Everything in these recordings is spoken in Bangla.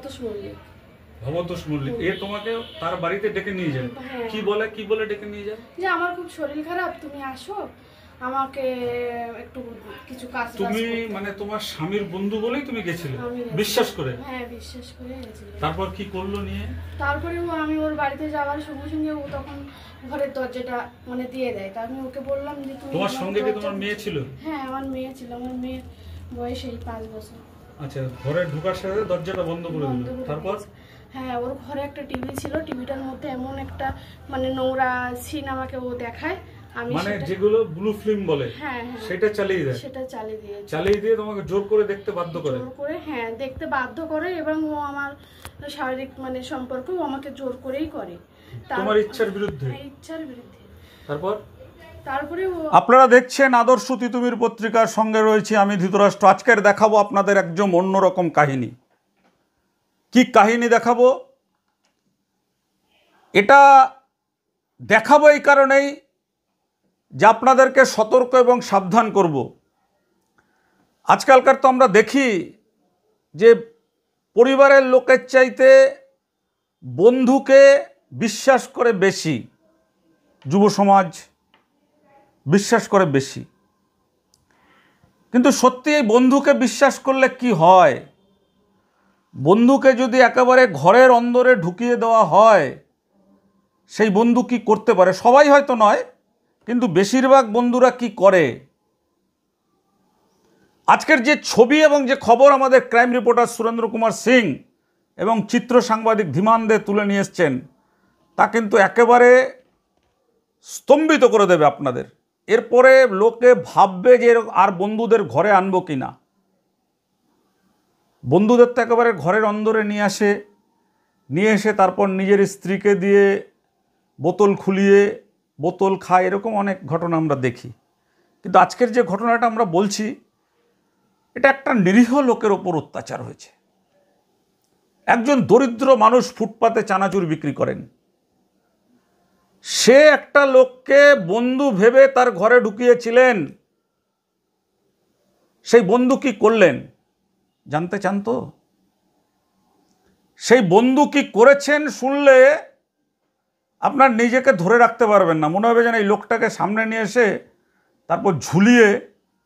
ভবতোষ মল্লিক। ভবতোষ মল্লিক এ তোমাকে তার বাড়িতে ডেকে নিয়ে যায়? কি বলে ডেকে নিয়ে যায়? যে আমার খুব শরীর খারাপ, তুমি আসো, আমাকে একটু কিছু কাজ। তুমি মানে তোমার স্বামীর বন্ধু বলেই তুমি গেছিলে বিশ্বাস করে? হ্যাঁ, বিশ্বাস করে গেছিলাম। তারপর কি করলো নিয়ে? তারপরে আমি ওর বাড়িতে যাওয়ার সঙ্গে সঙ্গে ও তখন ঘরের দরজাটা মানে দিয়ে দেয়। তা আমি ওকে বললাম যে তুমি। তোমার সঙ্গে কি তোমার মেয়ে ছিল? হ্যাঁ, আমার মেয়ে ছিল। আমার মেয়ের বয়স এই 5 বছর। আচ্ছা, ঘরে ঢোকার সাথে দরজাটা বন্ধ করে দিল। তারপর? হ্যাঁ, ওর ঘরে একটা টিভি ছিল, টিভিটার মধ্যে এমন একটা মানে নোংরা সিন আমাকে ও দেখায়। আমি মানে যেগুলো ব্লু ফিল্ম বলে, হ্যাঁ সেটা চালিয়ে দেয়। সেটা চালিয়ে দিয়ে তোমাকে জোর করে দেখতে বাধ্য করে। জোর করে, হ্যাঁ, দেখতে বাধ্য করে। এবং ও আমার শারীরিক মানে সম্পর্ক ও আমাকে জোর করেই করে, তোমার ইচ্ছার বিরুদ্ধে। ইচ্ছার বিরুদ্ধে। তারপরে আপনারা দেখছেন আদর্শ তিতুমির পত্রিকার সঙ্গে রয়েছে আমি ধৃতরাষ্ট্র। আজকের দেখাবো আপনাদের একদম অন্যরকম কাহিনী। কি কাহিনী দেখাবো? এটা দেখাবো এই কারণেই যে আপনাদেরকে সতর্ক এবং সাবধান করব। আজকালকার তো আমরা দেখি যে পরিবারের লোকের চাইতে বন্ধুকে বিশ্বাস করে বেশি, যুব সমাজ বিশ্বাস করে বেশি। কিন্তু সত্যি এই বন্ধুকে বিশ্বাস করলে কি হয়? বন্ধুকে যদি একেবারে ঘরের অন্দরে ঢুকিয়ে দেওয়া হয়, সেই বন্ধু কি করতে পারে? সবাই হয়তো নয়, কিন্তু বেশিরভাগ বন্ধুরা কি করে? আজকের যে ছবি এবং যে খবর আমাদের ক্রাইম রিপোর্টার সুরেন্দ্র কুমার সিং এবং চিত্র সাংবাদিক ধীমান দে তুলে নিয়ে এসছেন, তা কিন্তু একেবারে স্তম্ভিত করে দেবে আপনাদের। এরপরে লোকে ভাববে যে আর বন্ধুদের ঘরে আনবো কি না। বন্ধুদের তো একেবারে ঘরের অন্দরে নিয়ে এসে তারপর নিজের স্ত্রীকে দিয়ে বোতল খুলিয়ে বোতল খায়, এরকম অনেক ঘটনা আমরা দেখি। কিন্তু আজকের যে ঘটনাটা আমরা বলছি, এটা একটা নিরীহ লোকের ওপর অত্যাচার হয়েছে। একজন দরিদ্র মানুষ ফুটপাতে চানাচুর বিক্রি করেন, সে একটা লোককে বন্ধু ভেবে তার ঘরে ঢুকিয়েছিলেন। সেই বন্ধু কি করলেন জানতে চান তো? সেই বন্ধু কি করেছেন শুনলে আপনার নিজেকে ধরে রাখতে পারবেন না। মনে হবে যেন এই লোকটাকে সামনে নিয়ে এসে তারপর ঝুলিয়ে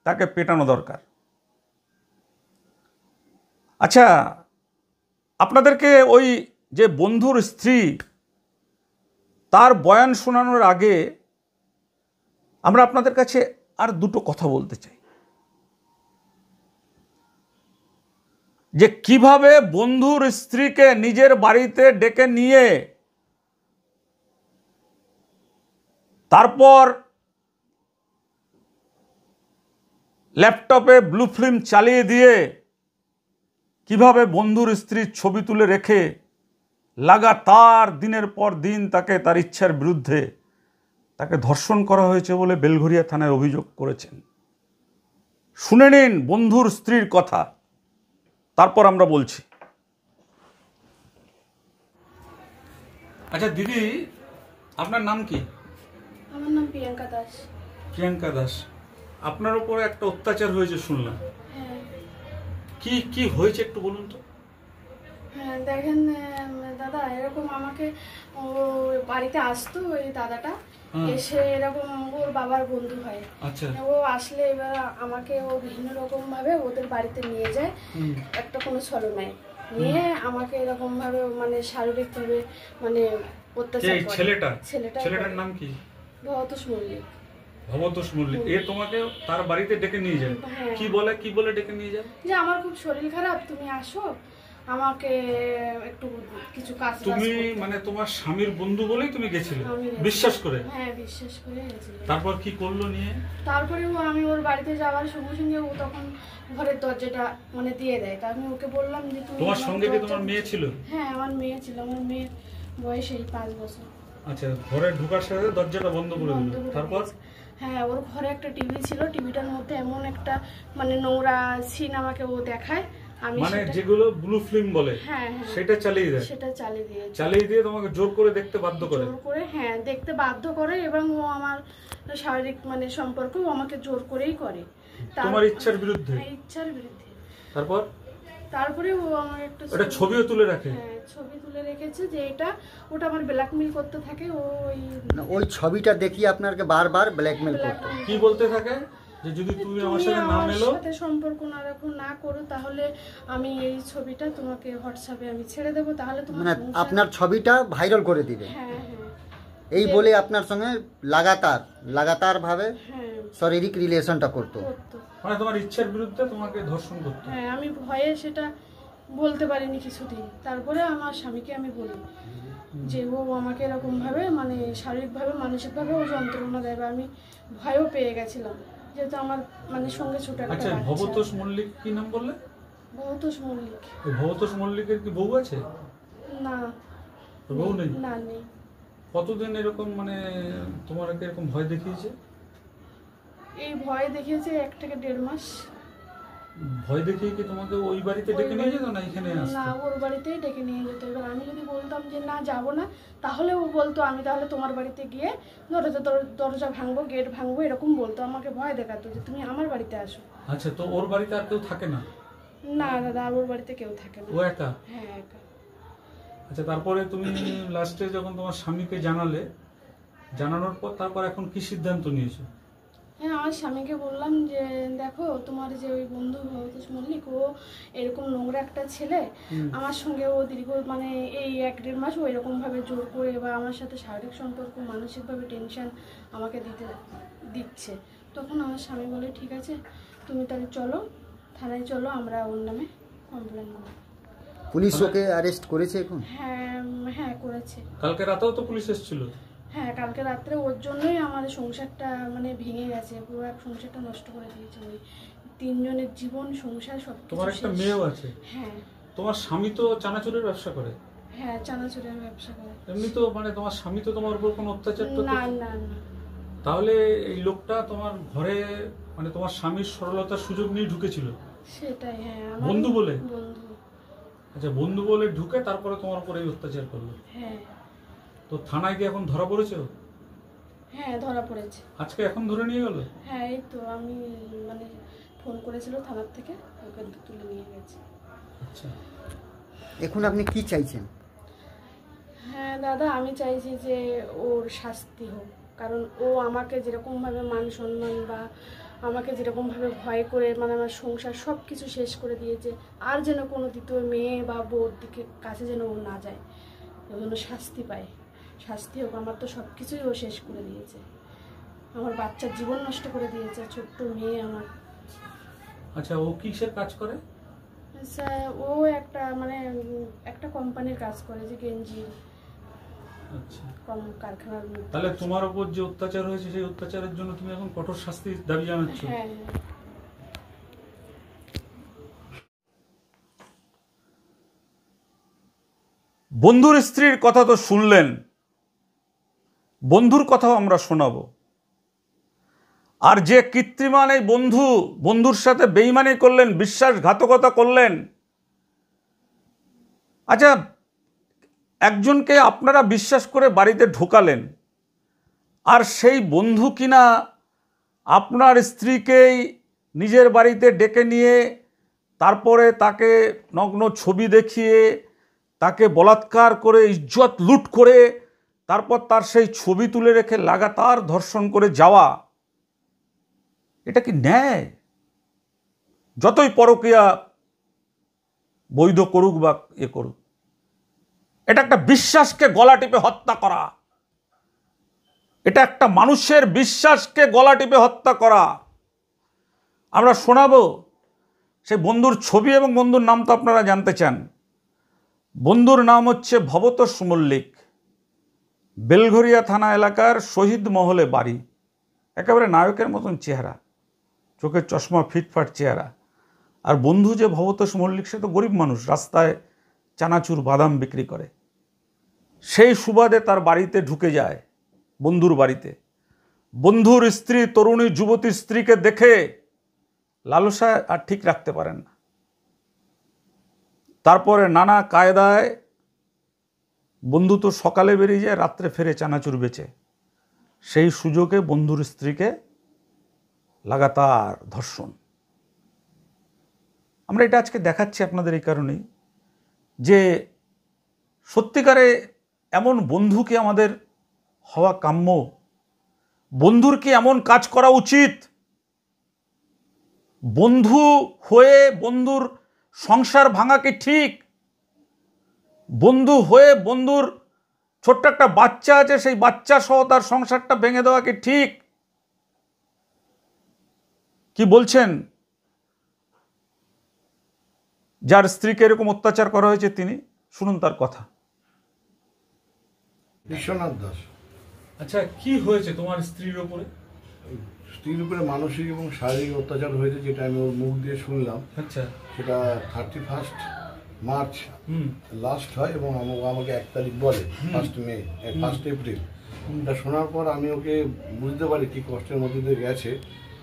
তাকে পেটানো দরকার। আচ্ছা, আপনাদেরকে ওই যে বন্ধুর স্ত্রী, তার বয়ান শোনানোর আগে আমরা আপনাদের কাছে আর দুটো কথা বলতে চাই, যে কিভাবে বন্ধুর স্ত্রীকে নিজের বাড়িতে ডেকে নিয়ে তারপর ল্যাপটপে ব্লু ফিল্ম চালিয়ে দিয়ে কিভাবে বন্ধুর স্ত্রীর ছবি তুলে রেখে লাগাতার দিনের পর দিন তাকে তার ইচ্ছার বিরুদ্ধে তাকে ধর্ষণ করা হয়েছে বলে বেলঘরিয়া থানায় অভিযোগ করেছেন। শুনে নিন বন্ধুর স্ত্রীর কথা, তারপর আমরা বলছি। আচ্ছা দিদি, আপনার নাম কি? আমার নাম প্রিয়াঙ্কা দাস। প্রিয়াঙ্কা দাস, আপনার উপরে একটা অত্যাচার হয়েছে শুনলাম। হ্যাঁ। কি হয়েছে একটু বলুন তো। হ্যাঁ, দেখেন দাদা, এরকম আমাকে ও বাড়িতে আসতো, ওই দাদাটা এসে এরকম ওর বাবার বন্ধু হয়। আচ্ছা। ও আসলে এবার আমাকে ও বিভিন্ন রকম ভাবে ওদের বাড়িতে নিয়ে যায়, একটা কোনো ছলনায় নিয়ে আমাকে এরকম ভাবে মানে শারীরিক ভাবে মানে অত্যাচার করে। ছেলেটার নাম কি? ভবতোষ মল্লিক। ভবতোষ মল্লিক এ তোমাকে তার বাড়িতে ডেকে নিয়ে যায়? কি বলে ডেকে নিয়ে যায়? যে আমার খুব শরীর খারাপ, তুমি আসো, আমাকে একটু কিছু কাজ। তুমি মানে তোমার স্বামীর বন্ধু বলেই তুমি গেছিলে বিশ্বাস করে? হ্যাঁ, বিশ্বাস করে গেছিলাম। তারপর কি করলো নিয়ে? তারপরে আমি ওর বাড়িতে যাওয়ার সঙ্গে সঙ্গে ও তখন ঘরের দরজাটা মানে দিয়ে দেয়। তা আমি ওকে বললাম যে তুমি। তোমার সঙ্গে কি তোমার মেয়ে ছিল? হ্যাঁ, আমার মেয়ে ছিল। আমার মেয়ের বয়স এই 5 বছর। আচ্ছা, ঘরে ঢোকার সাথে দরজাটা বন্ধ করে দিল। তারপর? হ্যাঁ, ওর ঘরে একটা টিভি ছিল, টিভিটার মধ্যে এমন একটা মানে নোংরা সিন আমাকে ও দেখায়। মানে যেগুলো ব্লু ফিল্ম বলে, সেটা চালিয়ে দেয়। চালিয়ে দিয়ে তোমাকে জোর করে দেখতে বাধ্য করে। হ্যাঁ, দেখতে বাধ্য করে। এবং ও আমার শারীরিক মানে সম্পর্ক ও আমাকে জোর করেই করে, তোমার ইচ্ছার বিরুদ্ধে। ইচ্ছার বিরুদ্ধে। তারপরে ও আমার একটা এটা ছবিও তুলে রাখে? হ্যাঁ, ছবি তুলে রেখেছে যে ওটা আমার ব্ল্যাকমেল করতে থাকে। ওই ছবিটা দেখিয়ে আপনাকে বারবার ব্ল্যাকমেল করতো। কি বলতে থাকে? যে যদি তুমি আমার সাথে না মেলো, সাথে সম্পর্ক না করো, তাহলে আমি এই ছবিটা তোমাকে হোয়াটসঅ্যাপে আমি ছেড়ে দেবো, তাহলে তোমার মানে আপনার ছবিটা ভাইরাল করে দিবে। হ্যাঁ হ্যাঁ, এই বলে আপনার সঙ্গে লাগাতার ভাবে শারীরিক রিলেশনটা করতো। মানে তোমার ইচ্ছার বিরুদ্ধে তোমাকে ধর্ষণ করতো? হ্যাঁ, আমি ভয়ে সেটা বলতে পারিনি কিছুদিন। তারপরে আমার স্বামীকে আমি বলি যে ও আমাকে এরকম ভাবে মানে শারীরিকভাবে মানসিকভাবে ও যন্ত্রণা দেয়। আমি ভয়ও পেয়ে গেছিলাম, যেহেতু আমার মানে সঙ্গে ছোট একটা আচ্ছা, বাচ্চা। ভবতোষ মল্লিক কি নাম বললে? ভবতোষ মল্লিক। এই ভবতোষ মল্লিকের কি বউ আছে? না, বউ নেই? না, নেই। কতদিন এরকম মানে তোমার এরকম ভয় দেখিয়েছে? এই ভয় দেখিয়েছে 1 থেকে 1.5 মাস। ভয় দেখিয়ে কি তোমাকে ওই বাড়িতে ডেকে নিয়ে যেত না এখানে আসতো? না, ওর বাড়িতেই ডেকে নিয়ে যেত। এবার আমি যদি বলতাম যে না যাব না, তাহলে ও বলতো আমি তাহলে তোমার বাড়িতে গিয়ে দরজা ভাঙবো, গেট ভাঙবো, এরকম বলতো। আমাকে ভয় দেখাতো যে তুমি আমার বাড়িতে আসো। আচ্ছা, তো ওর বাড়িতে আর কেউ থাকে না? না দাদা, ওর বাড়িতে কেউ থাকে না। ও একা? হ্যাঁ, একা। আচ্ছা, তারপরে তুমি লাস্টে যখন তোমার স্বামীকে জানানোর পর তারপর এখন কি সিদ্ধান্ত নিয়েছো? হ্যাঁ, আমার স্বামীকে বললাম যে দেখো, তোমার যে ওই বন্ধু ভবতোষ মল্লিক, ও এরকম নোংরা একটা ছেলে। আমার সঙ্গে ও দীর্ঘ মানে এই 1-1.5 মাস ও এরকম ভাবে জোর করে বা আমার সাথে শারীরিক সম্পর্ক, মানসিকভাবে টেনশন আমাকে দিচ্ছে। তখন আমার স্বামী বলে ঠিক আছে, তুমি তাহলে চলো থানায়, চলো আমরা ওর নামে কমপ্লেন করব। পুলিশ ওকে অ্যারেস্ট করেছে এখন? হ্যাঁ হ্যাঁ, করেছে। কালকে রাতেও তো পুলিশ এসেছিল? হ্যাঁ, কালকে রাত্রে ওর জন্যই আমাদের সংসারটা মানে ভেঙে গেছে, পুরো সংসারটা নষ্ট করে দিয়েছে। ওই 3 জনের জীবন, সংসার সব। তোমার একটা মেয়েও আছে? হ্যাঁ। তোমার স্বামী তো চানাচুরের ব্যবসা করে? হ্যাঁ, চানাচুরের ব্যবসা করে। এমনি তো মানে তোমার স্বামী তো তোমার উপর কোনো অত্যাচার তো? না না না। তাহলে এই লোকটা তোমার ঘরে মানে তোমার স্বামীর সরলতার সুযোগ নিয়ে ঢুকেছিল? সেটাই, হ্যাঁ। বন্ধু বলে? বন্ধু। আচ্ছা, বন্ধু বলে ঢুকে তারপরে তোমার উপর এই অত্যাচার করলো? হ্যাঁ। তো থানায় কি এখন ধরা পড়েছে? হ্যাঁ, ধরা পড়েছে। আজকে এখন ধরে নিয়ে গেল? হ্যাঁ, এই তো আমি মানে ফোন করেছিল থানার থেকে, ওকে তুলে নিয়ে গেছে। আচ্ছা, এখন আপনি কি চাইছেন? হ্যাঁ দাদা, আমি চাইছি যে ওর শাস্তি হোক। কারণ ও আমাকে যেরকমভাবে মান সম্মান বা আমাকে যেরকমভাবে ভয় করে মানে আমার সংসার সব কিছু শেষ করে দিয়েছে, আর যেন কোনো দ্বিতীয় মেয়ে বা বউর দিকে কাছে যেন ও না যায়, ও যেন শাস্তি পায়। শাস্তি হোক। আমার তো সব কিছুই ও শেষ করে দিয়েছে, আমার বাচ্চার জীবন নষ্ট করে দিয়েছে, ছোট্ট মেয়ে আমার। আচ্ছা, ও কিসের কাজ করে? আচ্ছা, ও একটা মানে একটা কোম্পানির কাজ করে, যে গেঞ্জি। আচ্ছা, কারখানার। তাহলে তোমার উপর যে অত্যাচার হয়েছে সেই অত্যাচারের জন্য তুমি এখন কঠোর শাস্তির দাবি জানাচ্ছ? হ্যাঁ। বন্ধুর স্ত্রীর কথা তো শুনলেন, বন্ধুর কথাও আমরা শোনাবো। আর যে কৃত্রিমান এই বন্ধুর সাথে বেইমানি করলেন, বিশ্বাসঘাতকতা করলেন। আচ্ছা, একজনকে আপনারা বিশ্বাস করে বাড়িতে ঢোকালেন, আর সেই বন্ধু কিনা আপনার স্ত্রীকেই নিজের বাড়িতে ডেকে নিয়ে তারপরে তাকে নগ্ন ছবি দেখিয়ে তাকে বলাৎকার করে ইজ্জত লুট করে তারপর তার সেই ছবি তুলে রেখে লাগাতার ধর্ষণ করে যাওয়া, এটা কি ন্যায়? যতই পরকীয়া বৈধ করুক বা করুক, এটা একটা বিশ্বাসকে গলা টিপে হত্যা করা। এটা একটা মানুষের বিশ্বাসকে গলা টিপে হত্যা করা। আমরা শোনাবো সেই বন্ধুর ছবি এবং বন্ধুর নাম তো আপনারা জানতে চান। বন্ধুর নাম হচ্ছে ভবতোষ মল্লিক, বেলঘরিয়া থানা এলাকার শহীদ মহলে বাড়ি। একেবারে নায়কের মতন চেহারা, চোখের চশমা, ফিটফাট চেহারা। আর বন্ধু যে ভবতোষ মল্লিক, সে তো গরিব মানুষ, রাস্তায় চানাচুর বাদাম বিক্রি করে। সেই সুবাদে তার বাড়িতে ঢুকে যায়, বন্ধুর বাড়িতে। বন্ধুর স্ত্রী, তরুণী যুবতী স্ত্রীকে দেখে লালসা আর ঠিক রাখতে পারেন না। তারপরে নানা কায়দায় বন্ধু তো সকালে বেরিয়ে যায়, রাত্রে ফেরে চানাচুর বেচে। সেই সুযোগে বন্ধুর স্ত্রীকে লাগাতার ধর্ষণ। আমরা এটা আজকে দেখাচ্ছি আপনাদের এই কারণেই যে সত্যিকারে এমন বন্ধু কি আমাদের হওয়া কাম্য? বন্ধুর কি এমন কাজ করা উচিত? বন্ধু হয়ে বন্ধুর সংসার ভাঙা কি ঠিক? বন্ধু হয়ে বন্ধুর ছোট্ট একটা বাচ্চা আছে, সেই বাচ্চা সহ তার সংসারটা ভেঙে দেওয়া কি ঠিক? কি বলছেন যার স্ত্রীকে এরকম অত্যাচার করা হয়েছে তিনি? শুনুন তার কথা। বিশ্বনাথ দাস। আচ্ছা, কি হয়েছে তোমার স্ত্রীর উপরে? স্ত্রীর উপরে মানসিক এবং শারীরিক অত্যাচার হয়েছে, যেটা আমি ওর মুখ দিয়ে শুনলাম। আচ্ছা, সেটা 31 মার্চ লাস্ট হয় এবং আমাকে 1 তারিখ বলে 1 এপ্রিল। এটা শোনার পর আমি ওকে বুঝতে পারি কি কষ্টের মধ্যে দিয়ে গেছে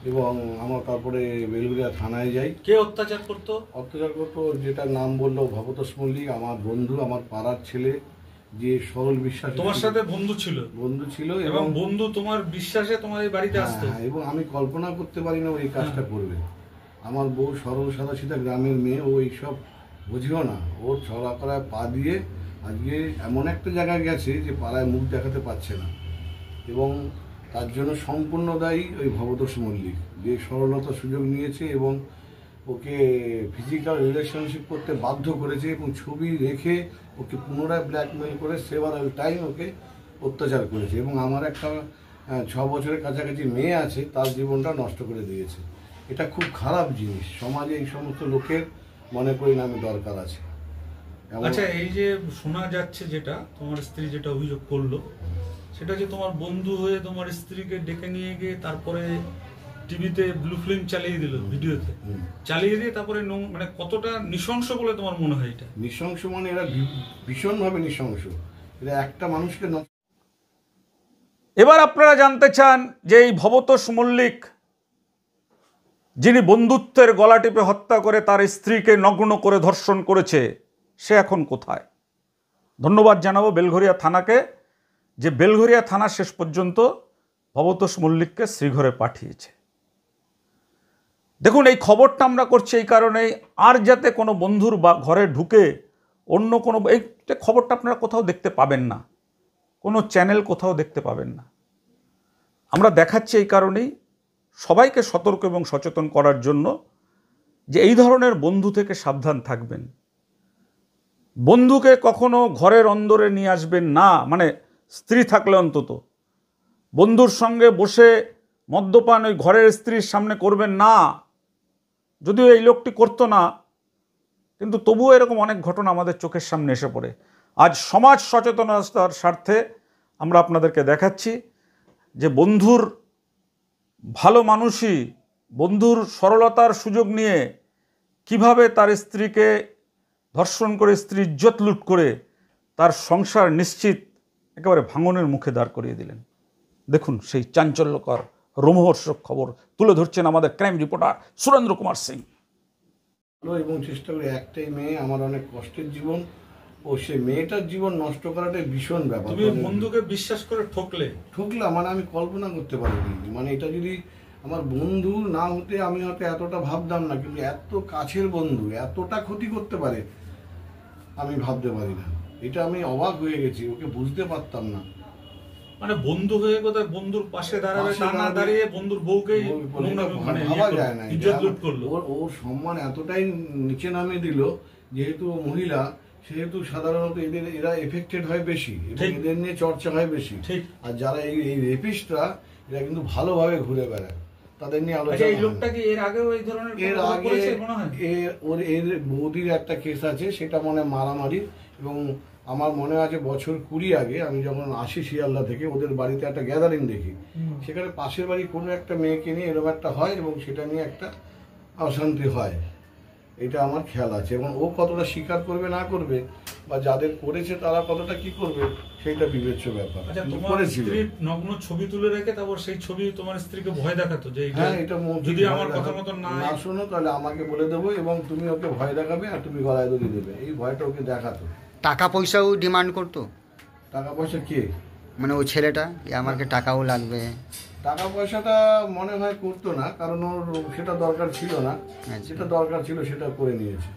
এবং আমার তারপরে বেলঘরিয়া থানায় যাই। কে অত্যাচার করতো? যেটার নাম বললো ভবতোষ মল্লিক, আমার বন্ধু, আমার পাড়ার ছেলে, যে সরল বিশ্বাস তোমার সাথে বন্ধু ছিল এবং বন্ধু তোমার বিশ্বাসে তোমার এই বাড়িতে আসতো। এবং আমি কল্পনা করতে পারি না ও এই কাজটা করবে। আমার বউ সরল সাদাসিধা গ্রামের মেয়ে, ও এইসব বুঝিও না। ওর ছড়া করায় পা দিয়ে আজকে এমন একটা জায়গায় গেছে যে পাড়ায় মুখ দেখাতে পারছে না, এবং তার জন্য সম্পূর্ণ দায়ী ওই ভবতোষ মল্লিক, যে সরলতার সুযোগ নিয়েছে এবং ওকে ফিজিক্যাল রিলেশনশিপ করতে বাধ্য করেছে এবং ছবি রেখে ওকে পুনরায় ব্ল্যাকমেল করে সেভারাল টাইম ওকে অত্যাচার করেছে। এবং আমার একটা 6 বছরের কাছাকাছি মেয়ে আছে, তার জীবনটা নষ্ট করে দিয়েছে। এটা খুব খারাপ জিনিস। সমাজে এই সমস্ত লোকের মনে করি না আমি দরকার আছে। আচ্ছা, এই যে শোনা যাচ্ছে যেটা তোমার স্ত্রী যেটা অভিযোগ করলো, সেটা যে তোমার বন্ধু হয়ে তোমার স্ত্রীকে ডেকে নিয়ে গিয়ে তারপরে টিভিতে ব্লু ফিল্ম চালিয়ে দিল, ভিডিওতে চালিয়ে দিয়ে তারপরে মানে কতটা নৃশংস বলে তোমার মনে হয় এটা? নৃশংস মানে এরা ভীষণভাবে নৃশংস। এরা একটা মানুষকে। এবার আপনারা জানতে চান যে এই ভবতোষ মল্লিক, যিনি বন্ধুত্বের গলা টিপে হত্যা করে তার স্ত্রীকে নগ্ন করে ধর্ষণ করেছে, সে এখন কোথায়? ধন্যবাদ জানাবো বেলঘরিয়া থানাকে, যে বেলঘরিয়া থানা শেষ পর্যন্ত ভবতোষ মল্লিককে শ্রীঘরে পাঠিয়েছে। দেখুন, এই খবরটা আমরা করছি এই কারণেই, আর যাতে কোনো বন্ধুর বা ঘরে ঢুকে অন্য কোনো, এই খবরটা আপনারা কোথাও দেখতে পাবেন না, কোনো চ্যানেল কোথাও দেখতে পাবেন না। আমরা দেখাচ্ছি এই কারণেই, সবাইকে সতর্ক এবং সচেতন করার জন্য, যে এই ধরনের বন্ধু থেকে সাবধান থাকবেন। বন্ধুকে কখনো ঘরের অন্দরে নিয়ে আসবেন না, মানে স্ত্রী থাকলে অন্তত বন্ধুর সঙ্গে বসে মদ্যপান ওই ঘরের স্ত্রীর সামনে করবেন না। যদিও এই লোকটি করতো না, কিন্তু তবুও এরকম অনেক ঘটনা আমাদের চোখের সামনে এসে পড়ে। আজ সমাজ সচেতনতার স্বার্থে আমরা আপনাদেরকে দেখাচ্ছি যে বন্ধুর ভালো মানুষই, বন্ধুর সরলতার সুযোগ নিয়ে কিভাবে তার স্ত্রীকে ধর্ষণ করে, স্ত্রীর ইজ্জত লুট করে তার সংসার নিশ্চিত একেবারে ভাঙনের মুখে দাঁড় করিয়ে দিলেন। দেখুন সেই চাঞ্চল্যকর রোমহর্ষক খবর তুলে ধরছেন আমাদের ক্রাইম রিপোর্টার সুরেন্দ্র কুমার সিং। এবং চেষ্টা করি, একটাই মেয়ে, আমার অনেক কষ্টের জীবন, ও সে মেয়েটার জীবন নষ্ট করাটাই ভীষণ ব্যাপার। তুমি বন্ধুকে বিশ্বাস করে ঠকলাম, মানে আমি কল্পনা করতে পারিনি। মানে এটা যদি আমার বন্ধু না হতে আমি হয়তো এতটা ভাবতাম না, কিন্তু এত কাছের বন্ধু এতটা ক্ষতি করতে পারে আমি ভাবতে পারি না। এটা আমি অবাক হয়ে গেছি, ওকে বুঝতে পারতাম না। মানে বন্ধু হয়ে কোথায় বন্ধুর পাশে দাঁড়াবে, তা না দাঁড়িয়ে বন্ধুর বউকেই ভাবা যায় না। ওর সম্মান এতটাই নিচে নামিয়ে দিল, যেহেতু মহিলা সেহেতু সাধারণত এরা এফেক্টেড হয় বেশি, এদের নিয়ে চর্চা হয় বেশি। আর যারা এই রেপিস্টরা, এরা কিন্তু ভালোভাবে ঘুরে বেড়ায়, তাদের নিয়ে আলোচনা। এই লোকটা কি এর আগেও এই ধরনের এর আগে এর বৌদির একটা কেস আছে, সেটা মনে মারামারি, এবং আমার মনে আছে বছর 20 আগে আমি যখন আসি শিয়ালদা থেকে, ওদের বাড়িতে একটা গ্যাদারিং দেখি, সেখানে পাশের বাড়ি কোনো একটা মেয়েকে নিয়ে এরকম একটা হয় এবং সেটা নিয়ে একটা অশান্তি হয়। এটা আমার খেয়াল আছে, এবং ও কতটা স্বীকার করবে না করবে, বা যাদের করেছে তারা কতটা কি করবে, সেটা বিবেচ্য ব্যাপার। তোমার স্ত্রী নগ্ন ছবি তুলে রেখে তারপর সেই ছবি তোমার স্ত্রীকে ভয় দেখাতো যে হ্যাঁ, এটা যদি আমার কথা মতো না শোনো তাহলে আমাকে বলে দেবো, এবং তুমি ওকে ভয় দেখাবে আর তুমি গলায় দড়ি দেবে, এই ভয়টা ওকে দেখাতো। টাকা পয়সাও ডিমান্ড করতো? টাকা পয়সা কে? মানে ওই ছেলেটা আমাকে টাকাও লাগবে। টাকা পয়সাটা মনে হয় করতো না, কারণ ওর সেটা দরকার ছিল না, আচ্ছা। যেটা দরকার ছিল সেটা করে নিয়েছে।